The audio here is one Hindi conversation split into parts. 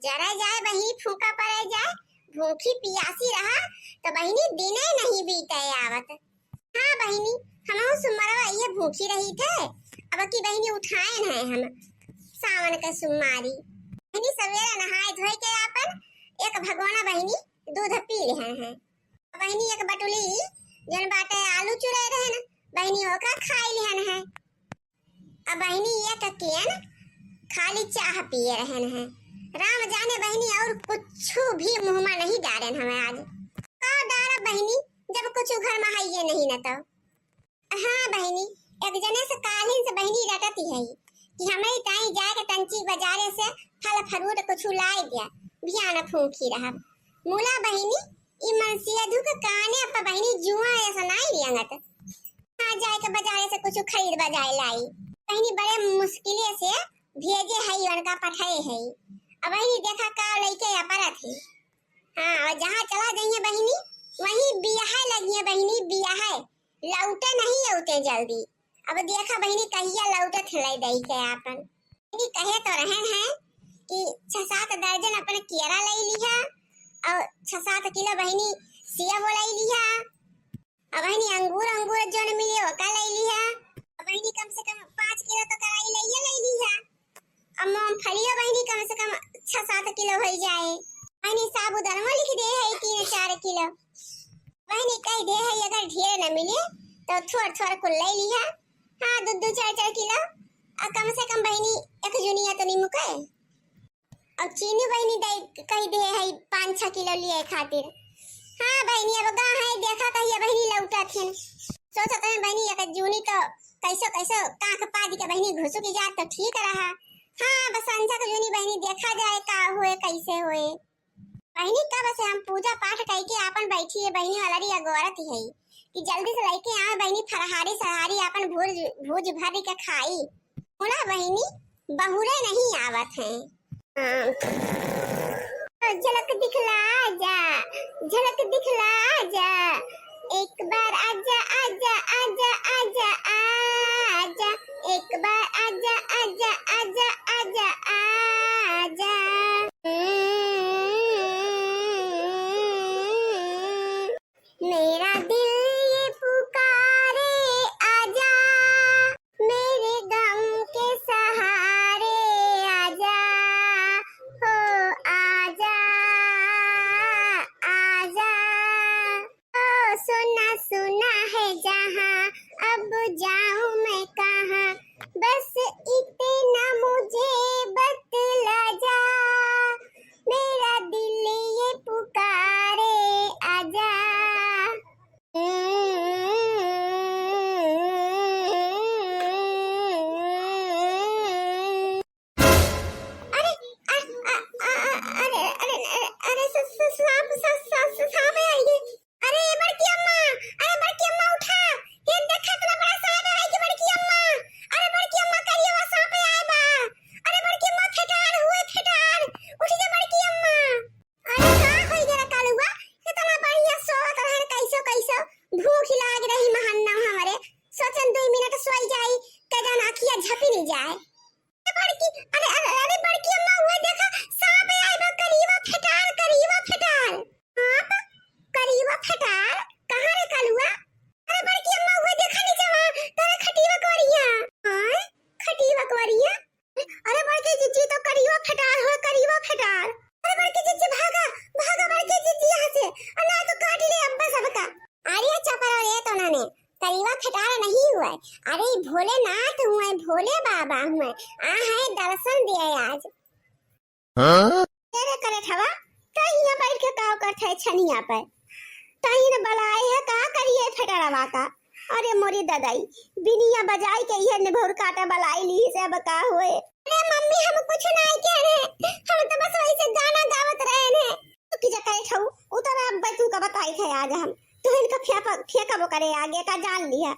जरा जाए बही फूका पड़े जाए, भूखी पियासी रहा तो बहिनी दिने नहीं बीते आवत। हाँ बहिनी, हम सुमरवा ये भूखी रही थे, अब की बहिनी उठाए हैं हम सावन का सुमारी। बहिनी सवेरे नहाए धोए के अपन एक भगवाना बहिनी दूध पी ले हैं। बहिनी एक बटुली जन बाटे आलू चुरे रहे न बहिनी ओकरा खाई लेहन है। अब बहिनी ये ककियन खाली चाह पिए रहन है। राम जाने बहिनी और कुछ भी मुंह में नहीं डालन हमें आज। का डारा बहिनी जब कुछ घर में है नहीं न तो। हाँ बहिनी, एक जने से कालीन से बहिनी रटती है कि हमें ताई जाए के तंची बाजारे से फल फ्रूट कुछ लाई दिया बिया न फूंकी रहा। मूला बहिनी ई मनसिया धुक काने अपा बहिनी जुआ ऐसा नहीं लियांगत। हाँ जाए के बाजारे से कुछ खरीद बजाए लाई बहिनी बड़े मुश्किल से भेजे है उनका पठाए है। अब बहिनी देखा का लइके अपरा थी। हाँ और जहाँ चला गई है बहिनी वहीं बियाह लगी है बहिनी, बियाह लौटे नहीं औते जल्दी। अब देखा बहिनी कहिया लौटे थलाई दई के अपन बहिनी कहे तो रहन है कि 6-7 दर्जन अपन केरा ले लिया और 6-7 किलो बहिनी सेब ले लिया। अब बहिनी अंगूर जो न मिले वो का ले लिया। अब बहिनी कम से कम 5 किलो तो कराई ले लिया। अब मूंगफलिया बहिनी कम से कम 6-7 किलो हो जाए। बहिनी साबूदाना लिख दे है 3-4 किलो। बहिनी कह दे है अगर ढेर न मिले तो थोड़ा को ले लिया। हाँ 2-4 किलो और कम से कम बहिनी एक जुनिया तो नहीं मुकाए। अब चीनी बहिनी दे कह दे है 5-6 किलो लिए खातिर। हाँ बहिनी अब गा है देखा कहिया बहिनी लौटा थे सोचा तो बहिनी एक जूनी तो कैसो काख पादी के बहिनी घुसु की जात तो ठीक रहा। हाँ बस अंजा को जूनी बहिनी देखा जाए का हुए कैसे हुए। बहिनी कब से हम पूजा पाठ करके अपन बैठी है बहिनी वाली अगौरत है कि जल्दी से लेके आए बहिनी फरहारी सहारी अपन भूज भर के खाई। बोला बहिनी बहुरे नहीं आवत हैं। झलक दिखला जा, झलक दिखला जा, एक बार आजा आजा आजा आजा आजा, एक बार आजा आजा आजा आजा आजा। मेरा दिल ये पुकारे आजा, मेरे गम के सहारे आजा, हो आजा आजा। ओ सुना सुना है जहां अब जाऊं मैं कहां, बस इतना मुझे बतला जा, मेरा दिल ये पुकारे आजा। अरे सांप है ये। अरे बड़की अम्मा उठा, ये देखा इतना बड़ा सांप है कि बड़की अम्मा। अरे बड़की अम्मा करिए वो सांप आए बा। अरे बड़की अम्मा फेटार उठ जा बड़की अम्मा। अरे का होई जरा कालुआ इतना बढ़िया सोत रहन कैसो भूख लाग रही महन्ना हमारे सोचन 2 मिनट सोई जाई के जान आखिया झपी नहीं जाए। अरे बड़की अम्मा हुआ देखा सांप आए बा करीवा फेटार सांप करीवा फेटार कहां रे कालुआ। अरे बड़की अम्मा हुआ देखा नहीं जावा तेरे खटीवा कोरिया। हां खटीवा कोरिया। अरे बड़की जीजी तो करीवा फेटार। अरे बड़की जीजी भागा बड़की जीजी यहां से ना तो काट ले अब्बा सबका। अरे चपरा रे तो नाने करीवा फेटार नहीं हुआ। अरे भोलेनाथ हुए, भोले बाबा हुए आ है दर्शन दिए आज। हाँ? तेरे करे ठवा कहीं ना बैठ के काव करते छनिया पर कहीं ना बलाए है का करिए फेटरवा का। अरे मोरी ददाई बिनिया बजाई के ये ने भोर काटा बलाई ली से बका हुए। अरे मम्मी हम कुछ नहीं कह रहे, हम तो बस वैसे गाना गावत रहे हैं। तू की जगह ठऊ उतर अब तू का बताई थे आज हम तो इनका फेंका करे आगे का जान लिया।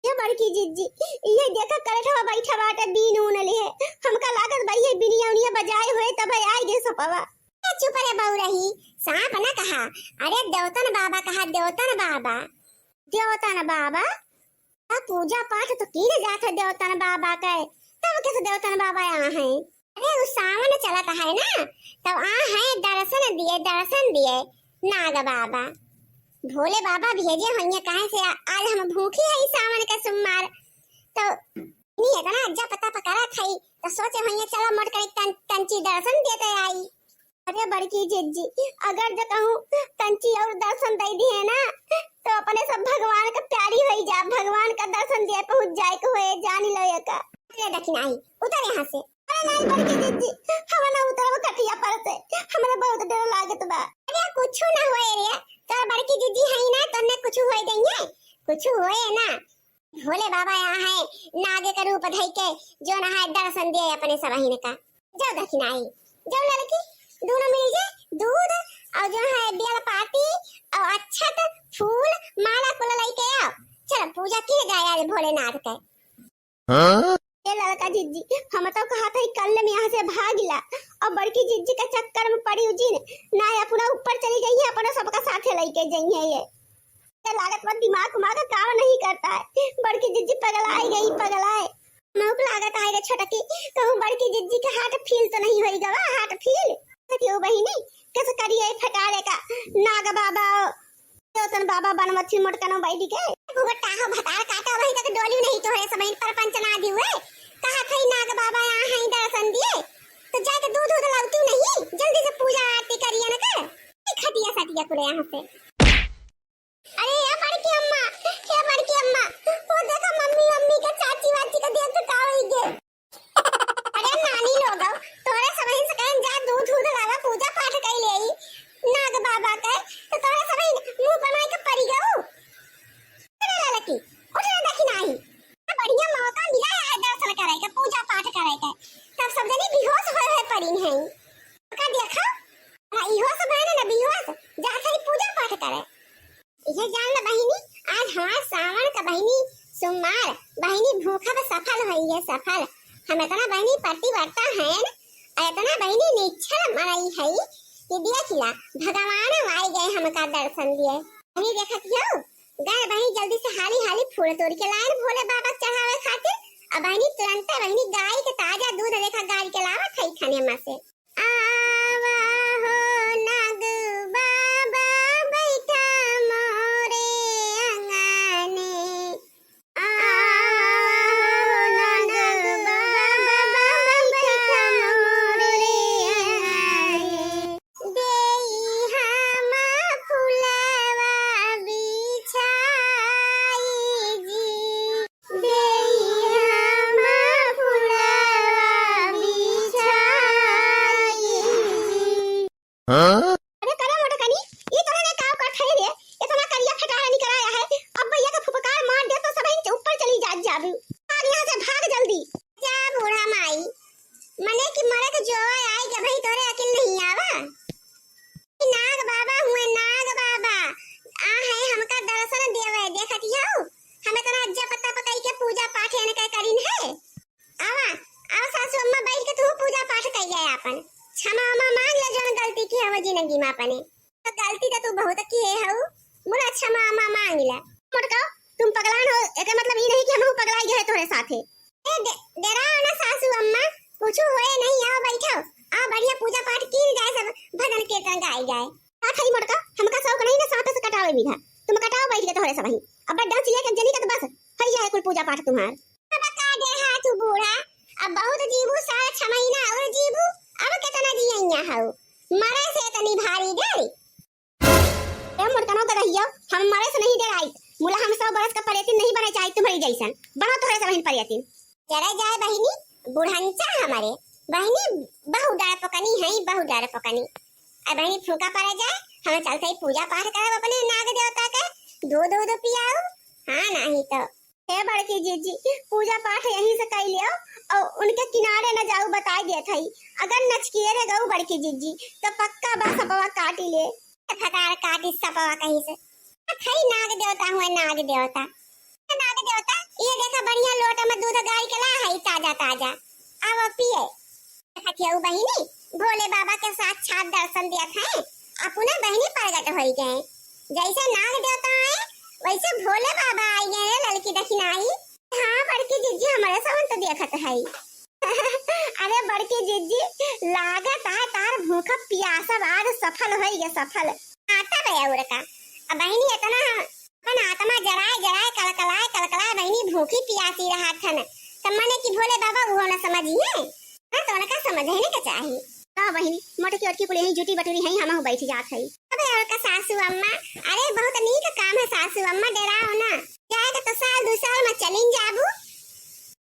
ये बड़की जीजी ये देखा करे ठवा बैठा बाटे बीन उन ले हमका लागत भाई ये बिनिया उनिया बजाए हुए तब आई गे सपवा। चुप रे बहु रही सांप ना कहा। अरे देवतन बाबा कहा, देवतन बाबा पूजा पाठ तो की जाते देवतन बाबा के तब कैसे देवतन बाबा यहाँ है। अरे उस सावन चलता है ना, तब है दर्शन दिए नाग बाबा, भोले बाबा भेजे होंगे कहाँ से। आज हम भूखी है सावन का सोमवार, तो नहीं है ना अज्जा पता पकड़ा थई, तो सोचे होंगे चलो मोट कर तंची दर्शन देते आई। अरे बड़की जिज्जी, अगर जो कहूँ तंची और दर्शन दे दी है ना, तो अपने सब भगवान का प्यारी हो जा, भगवान का दर्शन दिए पहुंच जाए को है, जान लो ये का। अरे दक्षिण आई उतर यहाँ से। अरे नहीं बड़की जिज्जी, हम ना उतर वो कटिया पर से, हमें बहुत डर लागत बा। अरे कुछ ना होए रे, तो बड़की जिज्जी है ना, तो ने कुछ होए देंगे, कुछ होए ना। भोले बाबा यहाँ है, नागे का रूप धई के जो ना है दर्शन दिए अपने सबहिन का। जाओ दक्षिण आई, जाओ लड़की, दोनों मिल गए दूध और जो है बेल पाती और अक्षत फूल माला को लेके आओ, चलो पूजा की जाए आज भोलेनाथ के। हाँ? ये लड़का जिज्जी हम तो कहा था कल में यहाँ से भागला, और बड़की जिज्जी का चक्कर में पड़ी उजिन ना अपना ऊपर चली गई है, अपना सबका साथे लेके गई है। ये लागत पर दिमाग का काम नहीं करता है, बड़की जिज्जी पगलाई गई, पगलाए मुख लागत है छोटकी, कहूँ बड़की जिज्जी के हाथ फील तो नहीं होई गवा, हाथ फील क्यों बहिनी कैसे करिए फटारे का नाग बाबा तोतन बाबा बनमथी मोटकनो बैठी के घुगटा हो भतार काटा वही तक डोली नहीं तो है समय परपंच ना दी हुए, कहा थे नाग बाबा यहाँ है दर्शन दिए, तो जाके दूध लाउती नहीं, जल्दी से पूजा आरती करिए ना कर खटिया सटिया कुले यहाँ से। अरे ये बड़की अम्मा, ये बड़की अम्मा, वो देखो मम्मी का चाची वाची का देख का होई गे। अरे नानी लोग तोरे समय से कहीं जा दूध लावा पूजा पाठ कर ले नाग बाबा के, तो तोरे समय मुंह बनाए के पड़ी गऊ। अरे लड़की उठना दक्षिण आई, बढ़िया मौका मिला है दर्शन करे के पूजा पाठ करे के, तब सब जनी बेहोश होए पड़ी है का देखो ना, इहो सब है ना बेहोश जा खाली पूजा पाठ करे। ये जान ल बहिनी, आज हमार सावन का बहिनी सोमवार बहिनी भूखा पर सफल हुई है, सफल। हम इतना बहिनी प्रतिवर्ता है न, इतना बहिनी निश्चल मनाई है कि देखिला भगवान आए गए हमका दर्शन दिए। बहिनी देखत हो गए बहिनी जल्दी से हाली हाली फूल तोड़ के लाए भोले बाबा चढ़ावे खातिर, अब बहिनी तुरंत बहिनी गाय के ताजा दूध देखा गाय के लावा खाई खाने में से। आवा हो नाग बाबा बैठा मोरे अंगने, हाँ? अरे करा मोटा कनी, ये तो ने काव कर खड़े रे, इतना करिया फटारा निकल आया है, अब भैया का फुफकार मार दे तो सब इन ऊपर चली जाबू, भाग यहाँ से भाग जल्दी। जा बूढ़ा माई, मने कि मरे के जोआ आई के भाई तोरे अकेल नहीं आवा। नाग बाबा हुए, नाग बाबा आ है हमका दर्शन देवे, देखत हो हमें तो अज्जा पत्ता पकाई के पूजा पाठ एने का करिन है। आवा सासू अम्मा बैठ के तू पूजा पाठ कर गए अपन, क्षमा मांग ले जो गलती की है जिंदगी में अपने, तो गलती तो तू बहुत की है हऊ, बोला क्षमा मांग ले। मोटका तुम पगलान हो, एके मतलब ये नहीं कि हम पगलाई गए तोरे साथे। ए डराओ ना सासू अम्मा, कुछ होए नहीं, आओ बैठो, आ बढ़िया पूजा पाठ की जाए, सब भजन कीर्तन गाए जाए। आ खाली मोटका हमका शौक नहीं ना साथे से कटावे बिधा, तुम कटाओ बैठ के तोरे सब ही, अब बड़ा चाहिए कि जनी का तो बस हई जाए कुल पूजा पाठ तुम्हार। अब का दे हाथ बूढ़ा, अब बहुत जीवू सारा 6 महीना और जीवू, अब कितना जियैया हऊ, मरे से इतनी भारी डर। ए मोटकनो के रहियो, हम मरे से नहीं डराई, मुला हम 100 बरस का पर्यतिन नहीं बने चाहे तुम्हारी जैसन, बनो तोरे से बहन पर्यतिन। चले जाए बहिनी, बुढ़ांचा हमारे बहिनी बहु डर पकनी है, बहु डर पकनी। अब बहिनी फूका पड़ जाए, हम चलते ही पूजा पाठ करब अपने नाग देवता के, दूध पियाओ, हाँ नहीं तो हे बड़की जीजी पूजा पाठ यहीं से कर लियो और उनके किनारे न जाऊ बता दिया थई, अगर नचकिए रे गऊ बड़की जीजी तो पक्का बा सपवा काटी ले, फटार काटी सपवा कहीं से। थई नाग देवता हुए, नाग देवता, नाग देवता ये देखा बढ़िया लोटा में दूध गाय के ला है ताजा ताजा, आओ पिए। हथियाऊ बहिनी भोले बाबा के साक्षात दर्शन दिया था, अपने बहिनी प्रगट हो गए, जैसे नाग देवता आए वैसे भोले बाबा आई गए, लड़की दक्षिण आई। हाँ बड़की जीजी हमारे सावन तो देखत है। अरे बड़की जीजी, लागत है तार भूखा प्यासा आज सफल हो गया सफल। आता बे और का अब बहनी इतना अपन आत्मा जराए जराए कलकलाए कलकलाए बहनी भूखी प्यासी रहा था न तब मने कि भोले बाबा वो ना समझिए। हां तो उनका समझने का चाहिए। हां बहनी मोटे की अटकी कुली जुटी बटुरी है हम बैठ जात है। अबे और का सासू अम्मा, अरे बहुत नीक काम है सासू अम्मा, डराओ ना जाए तो साल 2 साल में चलिन जाबू।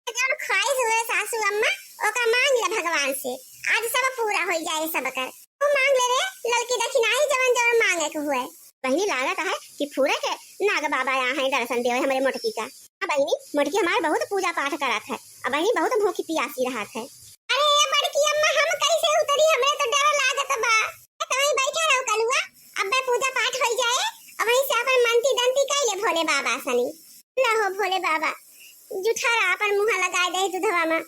जब ख्वाहिश हुए सासू अम्मा ओका मांग ले भगवान से, आज सब पूरा हो जाए सब कर। तू मांग ले रे लड़की दक्षिणाई जवन जवन मांगे के हुए। बहनी लागत है कि पूरे के नाग बाबा यहाँ है दर्शन देवे हमारे मोटकी का। बहनी मोटकी हमारे बहुत पूजा पाठ करत है, अब बहनी बहुत भूखी प्यासी रहत है। अरे ये बड़की अम्मा हम कैसे उतरी, हमें तो डर लागत बा। कहीं बैठा रहो कलुआ, अब पूजा पाठ हो जाए अब वहीं से अपन मनती दंती कैले भोले बाबा सनी। ना हो भोले बाबा जुठारा अपन मुंह लगाए दे दूधवा में।